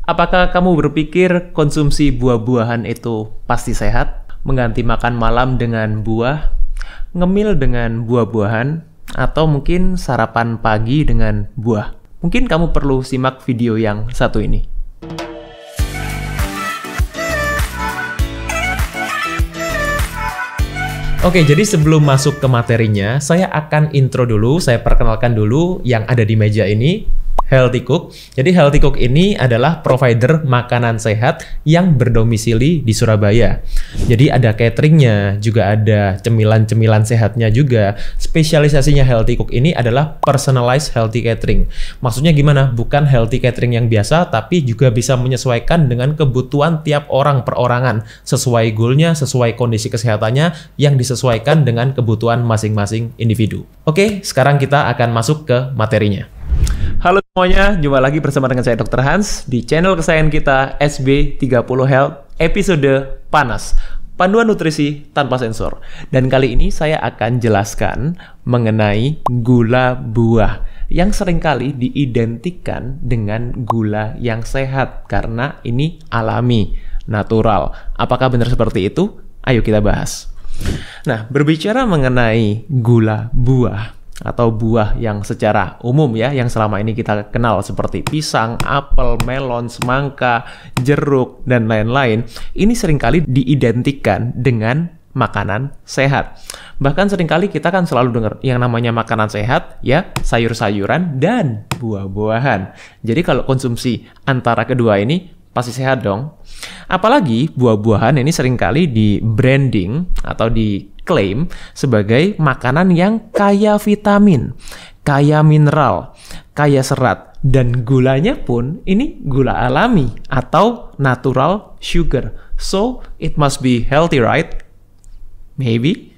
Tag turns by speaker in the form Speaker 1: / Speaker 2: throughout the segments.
Speaker 1: Apakah kamu berpikir konsumsi buah-buahan itu pasti sehat? Mengganti makan malam dengan buah, ngemil dengan buah-buahan, atau mungkin sarapan pagi dengan buah? Mungkin kamu perlu simak video yang satu ini. Oke, jadi sebelum masuk ke materinya, saya akan intro dulu, saya perkenalkan dulu yang ada di meja ini. Healthy Cook. Jadi Healthy Cook ini adalah provider makanan sehat yang berdomisili di Surabaya. Jadi ada cateringnya, juga ada cemilan-cemilan sehatnya juga. Spesialisasinya Healthy Cook ini adalah personalized healthy catering. Maksudnya gimana? Bukan healthy catering yang biasa, tapi juga bisa menyesuaikan dengan kebutuhan tiap orang perorangan. Sesuai goalnya, sesuai kondisi kesehatannya, yang disesuaikan dengan kebutuhan masing-masing individu. Oke, sekarang kita akan masuk ke materinya. Halo semuanya, jumpa lagi bersama dengan saya Dr. Hans di channel kesayangan kita SB30 Health episode Panas, Panduan Nutrisi Tanpa Sensor. Dan kali ini saya akan jelaskan mengenai gula buah yang seringkali diidentikan dengan gula yang sehat karena ini alami, natural. Apakah benar seperti itu? Ayo kita bahas. Nah, berbicara mengenai gula buah atau buah yang secara umum ya, yang selama ini kita kenal seperti pisang, apel, melon, semangka, jeruk, dan lain-lain, ini seringkali diidentikan dengan makanan sehat. Bahkan seringkali kita kan selalu dengar yang namanya makanan sehat, ya sayur-sayuran dan buah-buahan. Jadi kalau konsumsi antara kedua ini pasti sehat dong. Apalagi buah-buahan ini seringkali di branding atau diklaim sebagai makanan yang kaya vitamin, kaya mineral, kaya serat, dan gulanya pun ini gula alami atau natural sugar. So, it must be healthy, right? Maybe.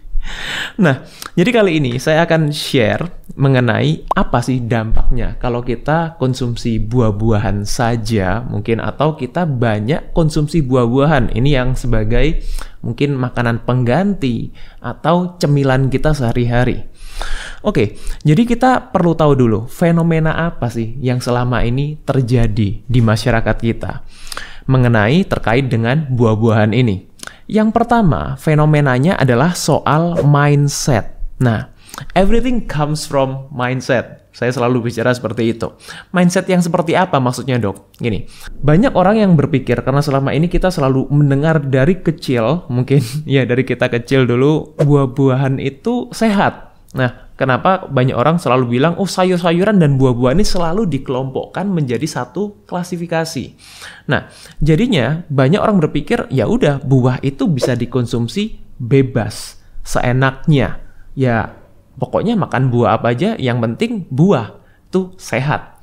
Speaker 1: Nah, jadi kali ini saya akan share mengenai apa sih dampaknya kalau kita konsumsi buah-buahan saja mungkin, atau kita banyak konsumsi buah-buahan ini yang sebagai mungkin makanan pengganti atau cemilan kita sehari-hari. Oke, jadi kita perlu tahu dulu fenomena apa sih yang selama ini terjadi di masyarakat kita mengenai terkait dengan buah-buahan ini. Yang pertama, fenomenanya adalah soal mindset. Nah, everything comes from mindset. Saya selalu bicara seperti itu. Mindset yang seperti apa maksudnya, Dok? Gini, banyak orang yang berpikir, karena selama ini kita selalu mendengar dari kecil, mungkin ya dari kita kecil dulu, buah-buahan itu sehat. Nah, kenapa banyak orang selalu bilang, oh sayur-sayuran dan buah-buahan ini selalu dikelompokkan menjadi satu klasifikasi. Nah, jadinya banyak orang berpikir, ya udah buah itu bisa dikonsumsi bebas, seenaknya. Ya, pokoknya makan buah apa aja, yang penting buah itu sehat.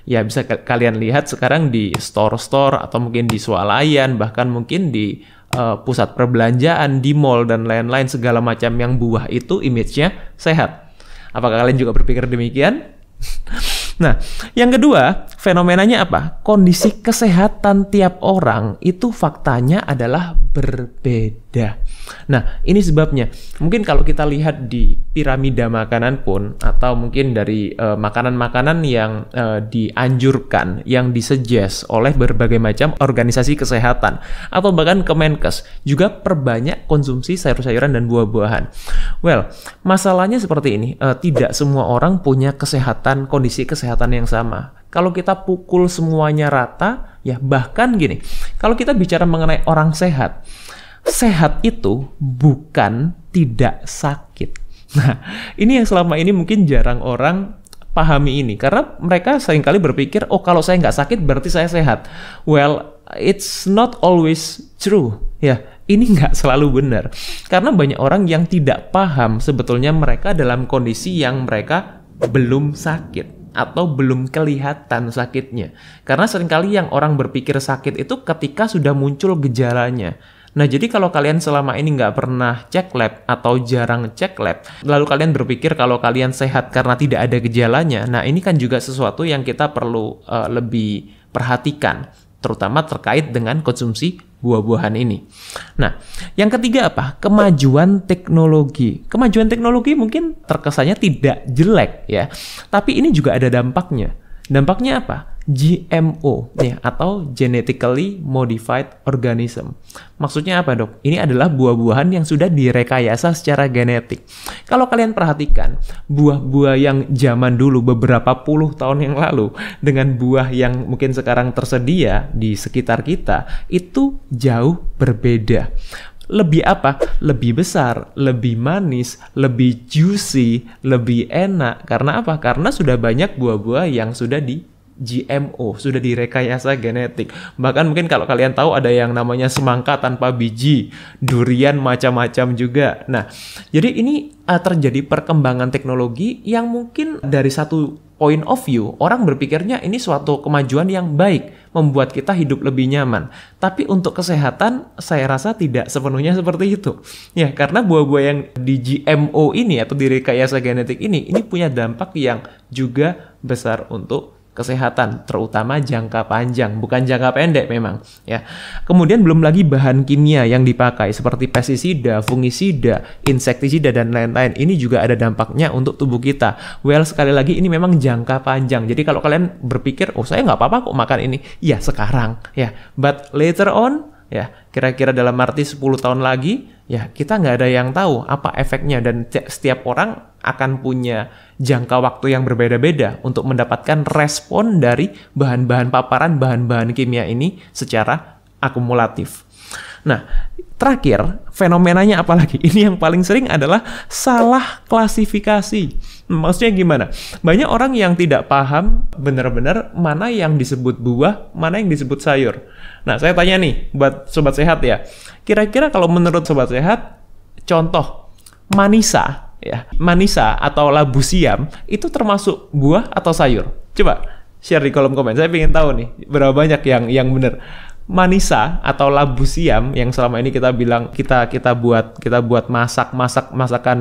Speaker 1: Ya bisa kalian lihat sekarang di store-store atau mungkin di swalayan, bahkan mungkin di pusat perbelanjaan, di mall, dan lain-lain, segala macam yang buah itu image-nya sehat. Apakah kalian juga berpikir demikian? Nah, yang kedua, fenomenanya apa? Kondisi kesehatan tiap orang itu faktanya adalah berbeda. Nah, ini sebabnya. Mungkin kalau kita lihat di piramida makanan pun, atau mungkin dari makanan-makanan yang dianjurkan, yang disuggest oleh berbagai macam organisasi kesehatan, atau bahkan Kemenkes, juga perbanyak konsumsi sayur-sayuran dan buah-buahan. Well, masalahnya seperti ini, tidak semua orang punya kondisi kesehatan yang sama. Kalau kita pukul semuanya rata, ya bahkan gini, kalau kita bicara mengenai orang sehat, sehat itu bukan tidak sakit. Nah, ini yang selama ini mungkin jarang orang pahami ini, karena mereka seringkali berpikir, oh kalau saya nggak sakit berarti saya sehat. Well, it's not always true. Ya, ini nggak selalu benar. Karena banyak orang yang tidak paham sebetulnya mereka dalam kondisi yang mereka belum sakit atau belum kelihatan sakitnya. Karena seringkali yang orang berpikir sakit itu ketika sudah muncul gejalanya. Nah, jadi kalau kalian selama ini nggak pernah cek lab atau jarang cek lab, lalu kalian berpikir kalau kalian sehat karena tidak ada gejalanya, nah ini kan juga sesuatu yang kita perlu lebih perhatikan, terutama terkait dengan konsumsi buah-buahan ini. Nah, yang ketiga apa? Kemajuan teknologi. Kemajuan teknologi mungkin terkesannya tidak jelek ya, tapi ini juga ada dampaknya. Dampaknya apa? GMO nih, atau genetically modified organism. Maksudnya apa, Dok? Ini adalah buah-buahan yang sudah direkayasa secara genetik. Kalau kalian perhatikan, buah-buah yang zaman dulu beberapa puluh tahun yang lalu dengan buah yang mungkin sekarang tersedia di sekitar kita, itu jauh berbeda. Lebih apa? Lebih besar, lebih manis, lebih juicy, lebih enak. Karena apa? Karena sudah banyak buah-buah yang sudah di GMO, sudah direkayasa genetik. Bahkan mungkin kalau kalian tahu ada yang namanya semangka tanpa biji, durian macam-macam juga. Nah, jadi ini terjadi perkembangan teknologi yang mungkin dari satu point of view, orang berpikirnya ini suatu kemajuan yang baik, membuat kita hidup lebih nyaman. Tapi untuk kesehatan, saya rasa tidak sepenuhnya seperti itu. Ya, karena buah-buah yang di GMO ini atau direkayasa genetik ini punya dampak yang juga besar untuk kesehatan, terutama jangka panjang, bukan jangka pendek memang, ya. Kemudian belum lagi bahan kimia yang dipakai seperti pestisida, fungisida, insektisida dan lain-lain. Ini juga ada dampaknya untuk tubuh kita. Well, sekali lagi ini memang jangka panjang. Jadi kalau kalian berpikir, oh saya nggak apa-apa kok makan ini, ya sekarang, ya. But later on, ya kira-kira dalam arti 10 tahun lagi, ya kita nggak ada yang tahu apa efeknya, dan setiap orang akan punya jangka waktu yang berbeda-beda untuk mendapatkan respon dari bahan-bahan paparan, bahan-bahan kimia ini secara akumulatif. Nah, terakhir, fenomenanya apa lagi? Ini yang paling sering adalah salah klasifikasi. Maksudnya gimana? Banyak orang yang tidak paham benar-benar mana yang disebut buah, mana yang disebut sayur. Nah, saya tanya nih buat Sobat Sehat ya. Kira-kira kalau menurut Sobat Sehat, contoh manisa, ya, manisa atau labu siam itu termasuk buah atau sayur? Coba share di kolom komen. Saya ingin tahu nih berapa banyak yang benar. Manisa atau labu siam yang selama ini kita bilang kita buat masakan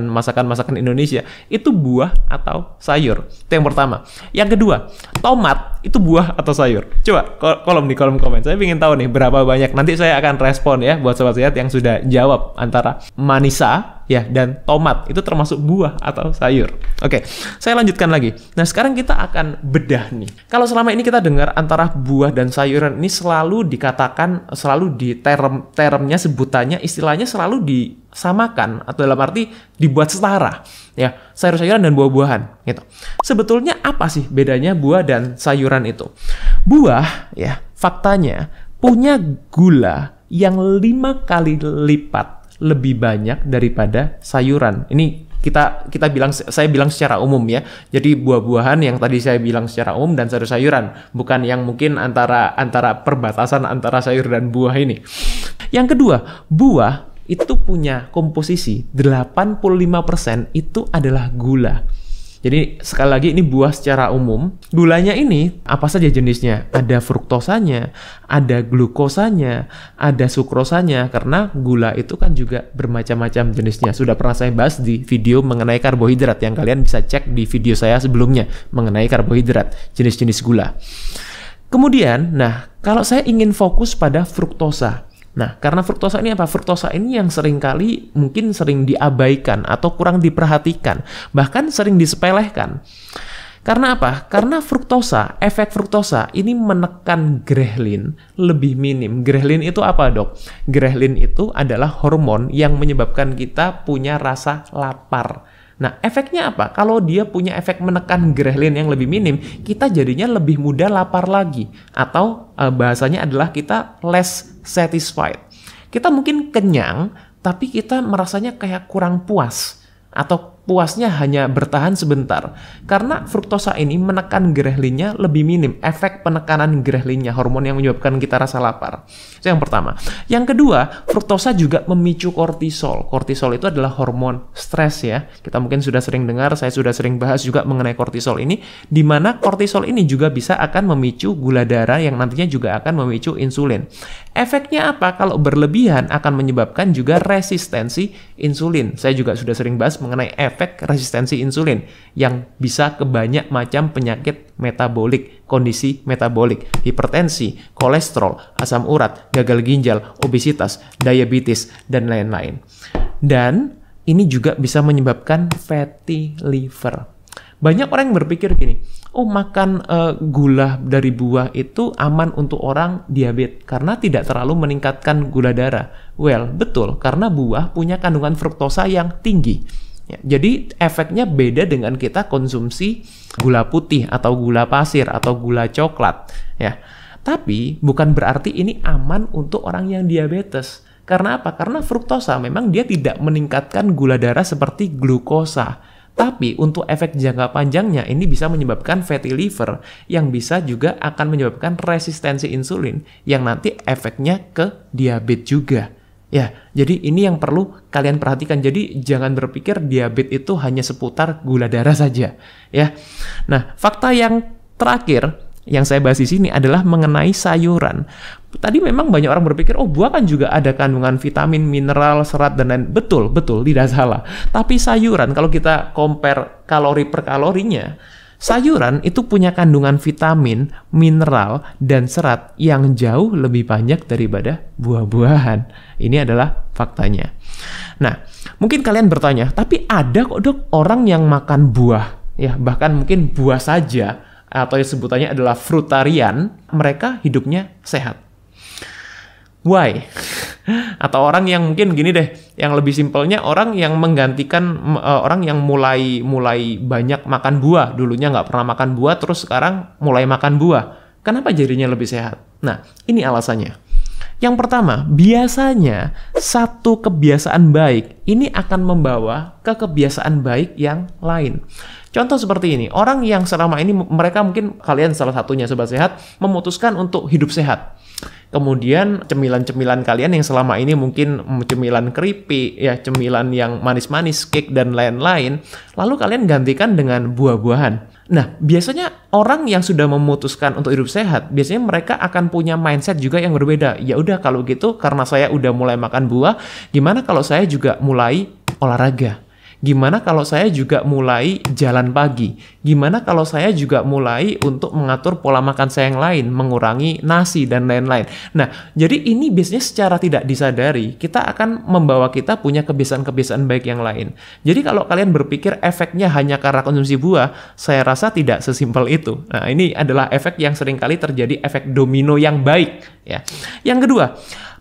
Speaker 1: Indonesia, itu buah atau sayur? Itu yang pertama. Yang kedua, tomat itu buah atau sayur? Coba di kolom komen. Saya ingin tahu nih berapa banyak. Nanti saya akan respon ya buat Sobat Sehat yang sudah jawab antara manisa ya dan tomat itu termasuk buah atau sayur. Oke, saya lanjutkan lagi. Nah, sekarang kita akan bedah nih. Kalau selama ini kita dengar antara buah dan sayuran ini selalu di termnya, sebutannya, istilahnya selalu disamakan atau dalam arti dibuat setara ya, sayur-sayuran dan buah-buahan gitu. Sebetulnya apa sih bedanya buah dan sayuran itu? Buah ya, faktanya punya gula yang 5 kali lipat lebih banyak daripada sayuran. Ini saya bilang secara umum ya. Jadi buah-buahan yang tadi saya bilang secara umum dan sayur-sayuran, bukan yang mungkin antara perbatasan antara sayur dan buah ini. Yang kedua, buah itu punya komposisi 85% itu adalah gula. Jadi sekali lagi ini buah secara umum. Gulanya ini apa saja jenisnya? Ada fruktosanya, ada glukosanya, ada sukrosanya. Karena gula itu kan juga bermacam-macam jenisnya. Sudah pernah saya bahas di video mengenai karbohidrat yang kalian bisa cek di video saya sebelumnya mengenai karbohidrat, jenis-jenis gula. Kemudian, kalau saya ingin fokus pada fruktosa. Nah, karena fruktosa ini apa? Fruktosa ini yang seringkali mungkin sering diabaikan atau kurang diperhatikan, bahkan sering disepelekan. Karena apa? Karena efek fruktosa ini menekan grelin lebih minim. Grelin itu apa, Dok? Grelin itu adalah hormon yang menyebabkan kita punya rasa lapar. Nah, efeknya apa? Kalau dia punya efek menekan grelin yang lebih minim, kita jadinya lebih mudah lapar lagi. Atau bahasanya adalah kita less satisfied. Kita mungkin kenyang, tapi kita merasanya kayak kurang puas. Atau puasnya hanya bertahan sebentar. Karena fruktosa ini menekan grehlinnya lebih minim. Efek penekanan grehlinnya, hormon yang menyebabkan kita rasa lapar. Itu yang pertama. Yang kedua, fruktosa juga memicu kortisol. Kortisol itu adalah hormon stres ya. Kita mungkin sudah sering dengar, saya sudah sering bahas juga mengenai kortisol ini. Di mana kortisol ini juga bisa akan memicu gula darah yang nantinya juga akan memicu insulin. Efeknya apa? Kalau berlebihan akan menyebabkan juga resistensi insulin. Saya juga sudah sering bahas mengenai efek resistensi insulin yang bisa ke banyak macam penyakit metabolik, kondisi metabolik, hipertensi, kolesterol, asam urat, gagal ginjal, obesitas, diabetes, dan lain-lain. Dan ini juga bisa menyebabkan fatty liver. Banyak orang yang berpikir gini, oh makan gula dari buah itu aman untuk orang diabetes karena tidak terlalu meningkatkan gula darah. Well, betul, karena buah punya kandungan fruktosa yang tinggi. Ya, jadi efeknya beda dengan kita konsumsi gula putih atau gula pasir atau gula coklat. Ya, tapi bukan berarti ini aman untuk orang yang diabetes. Karena apa? Karena fruktosa memang dia tidak meningkatkan gula darah seperti glukosa. Tapi untuk efek jangka panjangnya ini bisa menyebabkan fatty liver yang bisa juga akan menyebabkan resistensi insulin yang nanti efeknya ke diabetes juga. Ya, jadi ini yang perlu kalian perhatikan. Jadi jangan berpikir diabetes itu hanya seputar gula darah saja, ya. Nah, fakta yang terakhir yang saya bahas di sini adalah mengenai sayuran. Tadi memang banyak orang berpikir, oh buah kan juga ada kandungan vitamin, mineral, serat, dan lain. Betul, tidak salah. Tapi sayuran, kalau kita compare kalori per kalorinya, sayuran itu punya kandungan vitamin, mineral, dan serat yang jauh lebih banyak daripada buah-buahan. Ini adalah faktanya. Nah, mungkin kalian bertanya, tapi ada kok dok orang yang makan buah, ya bahkan mungkin buah saja, atau yang sebutannya adalah frutarian, mereka hidupnya sehat. Why? Atau orang yang mungkin gini deh, yang lebih simpelnya orang yang menggantikan orang yang mulai banyak makan buah, dulunya nggak pernah makan buah, terus sekarang mulai makan buah. Kenapa jadinya lebih sehat? Nah, ini alasannya. Yang pertama, biasanya satu kebiasaan baik ini akan membawa ke kebiasaan baik yang lain. Contoh seperti ini, orang yang selama ini mereka mungkin kalian salah satunya Sobat Sehat memutuskan untuk hidup sehat. Kemudian cemilan-cemilan kalian yang selama ini mungkin cemilan keripik, ya cemilan yang manis-manis, cake dan lain-lain, lalu kalian gantikan dengan buah-buahan. Nah, biasanya orang yang sudah memutuskan untuk hidup sehat, biasanya mereka akan punya mindset juga yang berbeda. Ya udah kalau gitu karena saya udah mulai makan buah, gimana kalau saya juga mulai olahraga? Gimana kalau saya juga mulai jalan pagi? Gimana kalau saya juga mulai untuk mengatur pola makan saya yang lain, mengurangi nasi dan lain-lain. Nah, jadi ini biasanya secara tidak disadari, kita akan membawa kita punya kebiasaan-kebiasaan baik yang lain. Jadi kalau kalian berpikir efeknya hanya karena konsumsi buah, saya rasa tidak sesimpel itu. Nah, ini adalah efek yang seringkali terjadi, efek domino yang baik. Ya. Yang kedua,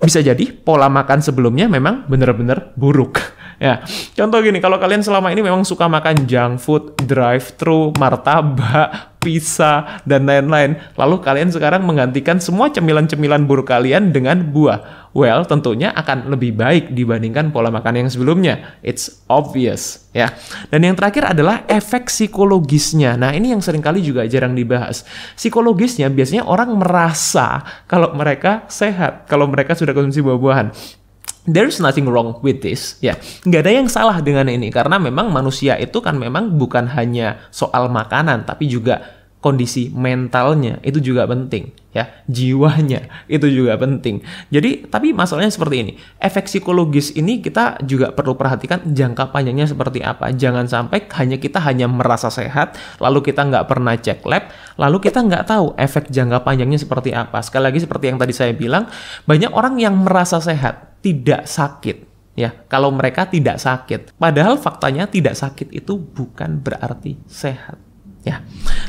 Speaker 1: bisa jadi pola makan sebelumnya memang benar-benar buruk. Ya, contoh gini, kalau kalian selama ini memang suka makan junk food, drive-thru, martabak, pizza, dan lain-lain, lalu kalian sekarang menggantikan semua cemilan-cemilan buruk kalian dengan buah. Well, tentunya akan lebih baik dibandingkan pola makan yang sebelumnya. It's obvious, ya. Dan yang terakhir adalah efek psikologisnya. Nah, ini yang seringkali juga jarang dibahas. Psikologisnya biasanya orang merasa kalau mereka sehat, kalau mereka sudah konsumsi buah-buahan. There's nothing wrong with this, ya. Nggak ada yang salah dengan ini, karena memang manusia itu kan memang bukan hanya soal makanan, tapi juga kondisi mentalnya itu juga penting, ya. Jiwanya itu juga penting. Jadi, tapi masalahnya seperti ini. Efek psikologis ini kita juga perlu perhatikan jangka panjangnya seperti apa. Jangan sampai kita hanya merasa sehat, lalu kita nggak pernah cek lab, lalu kita nggak tahu efek jangka panjangnya seperti apa. Sekali lagi seperti yang tadi saya bilang, banyak orang yang merasa sehat tidak sakit, ya. Kalau mereka tidak sakit, padahal faktanya tidak sakit itu bukan berarti sehat, ya.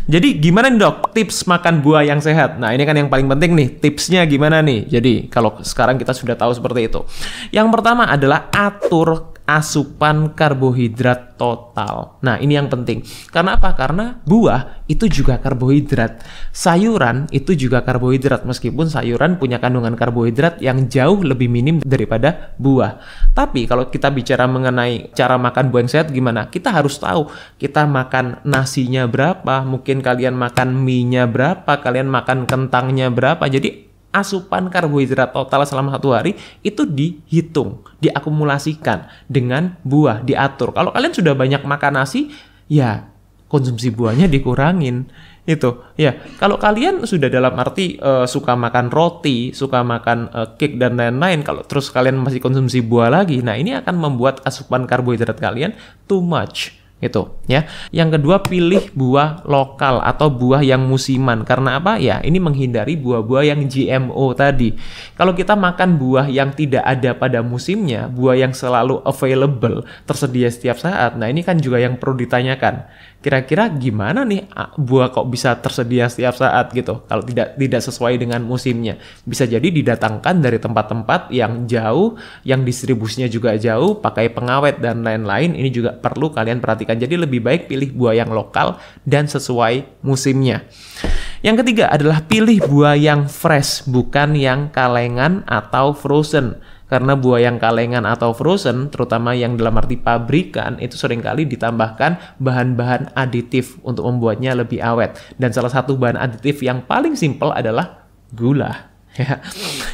Speaker 1: Jadi gimana nih dok tips makan buah yang sehat? Nah, ini kan yang paling penting nih, tipsnya gimana nih? Jadi kalau sekarang kita sudah tahu seperti itu. Yang pertama adalah atur asupan karbohidrat total. Nah, ini yang penting. Karena apa? Karena buah itu juga karbohidrat. Sayuran itu juga karbohidrat, meskipun sayuran punya kandungan karbohidrat yang jauh lebih minim daripada buah. Tapi kalau kita bicara mengenai cara makan buah yang sehat gimana? Kita harus tahu kita makan nasinya berapa, mungkin kalian makan mie-nya berapa, kalian makan kentangnya berapa. Jadi asupan karbohidrat total selama 1 hari itu dihitung, diakumulasikan dengan buah, diatur. Kalau kalian sudah banyak makan nasi, ya konsumsi buahnya dikurangin. Itu, ya. Kalau kalian sudah dalam arti suka makan roti, suka makan cake dan lain-lain, kalau terus kalian masih konsumsi buah lagi, nah ini akan membuat asupan karbohidrat kalian too much. Itu, ya. Yang kedua, pilih buah lokal atau buah yang musiman. Karena apa? Ya, ini menghindari buah-buah yang GMO tadi. Kalau kita makan buah yang tidak ada pada musimnya, buah yang selalu available, tersedia setiap saat, nah ini kan juga yang perlu ditanyakan. kira-kira gimana nih buah kok bisa tersedia setiap saat gitu kalau tidak sesuai dengan musimnya. Bisa jadi didatangkan dari tempat-tempat yang jauh, yang distribusinya juga jauh, pakai pengawet dan lain-lain. Ini juga perlu kalian perhatikan. Jadi lebih baik pilih buah yang lokal dan sesuai musimnya. Yang ketiga adalah pilih buah yang fresh, bukan yang kalengan atau frozen. Karena buah yang kalengan atau frozen, terutama yang dalam arti pabrikan, itu seringkali ditambahkan bahan-bahan aditif untuk membuatnya lebih awet. Dan salah satu bahan aditif yang paling simpel adalah gula. Ya.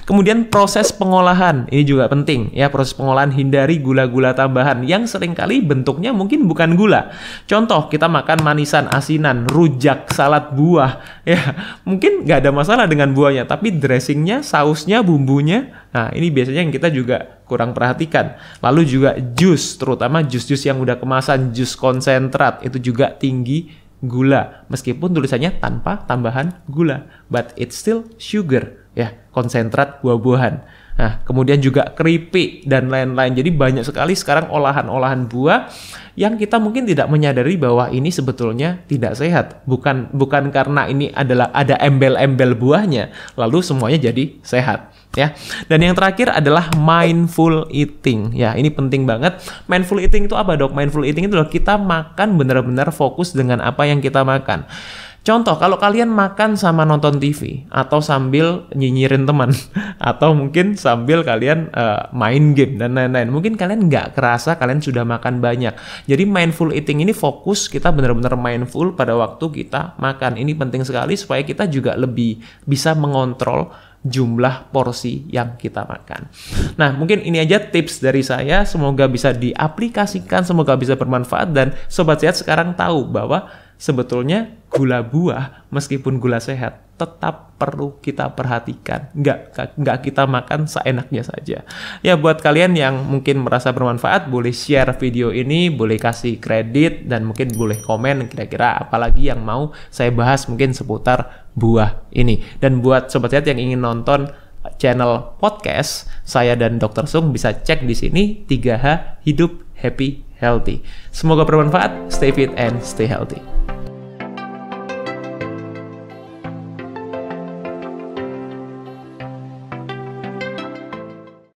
Speaker 1: Kemudian proses pengolahan, ini juga penting ya, proses pengolahan, hindari gula-gula tambahan yang seringkali bentuknya mungkin bukan gula. Contoh, kita makan manisan, asinan, rujak, salad buah, ya mungkin nggak ada masalah dengan buahnya, tapi dressingnya, sausnya, bumbunya, nah ini biasanya yang kita juga kurang perhatikan. Lalu juga jus, terutama jus-jus yang udah kemasan, jus konsentrat, itu juga tinggi gula, meskipun tulisannya tanpa tambahan gula, but it's still sugar. Ya, konsentrat buah-buahan. Nah, kemudian juga keripik dan lain-lain. Jadi banyak sekali sekarang olahan-olahan buah yang kita mungkin tidak menyadari bahwa ini sebetulnya tidak sehat. Bukan karena ini adalah ada embel-embel buahnya, lalu semuanya jadi sehat. Ya. Dan yang terakhir adalah mindful eating. Ya, ini penting banget. Mindful eating itu apa, Dok? Mindful eating itu loh, kita makan benar-benar fokus dengan apa yang kita makan. Contoh, kalau kalian makan sama nonton TV, atau sambil nyinyirin teman, atau mungkin sambil kalian main game, dan lain-lain. Mungkin kalian nggak kerasa kalian sudah makan banyak. Jadi mindful eating ini fokus, kita benar-benar mindful pada waktu kita makan. Ini penting sekali supaya kita juga lebih bisa mengontrol jumlah porsi yang kita makan. Nah, mungkin ini aja tips dari saya. Semoga bisa diaplikasikan, semoga bisa bermanfaat, dan Sobat Sehat sekarang tahu bahwa sebetulnya gula buah, meskipun gula sehat, tetap perlu kita perhatikan. Nggak kita makan seenaknya saja. Ya, buat kalian yang mungkin merasa bermanfaat, boleh share video ini, boleh kasih kredit, dan mungkin boleh komen kira-kira apalagi yang mau saya bahas mungkin seputar buah ini. Dan buat Sobat Sehat yang ingin nonton channel podcast saya dan Dr. Sung, bisa cek di sini 3H Hidup Happy Healthy. Semoga bermanfaat, stay fit and stay healthy.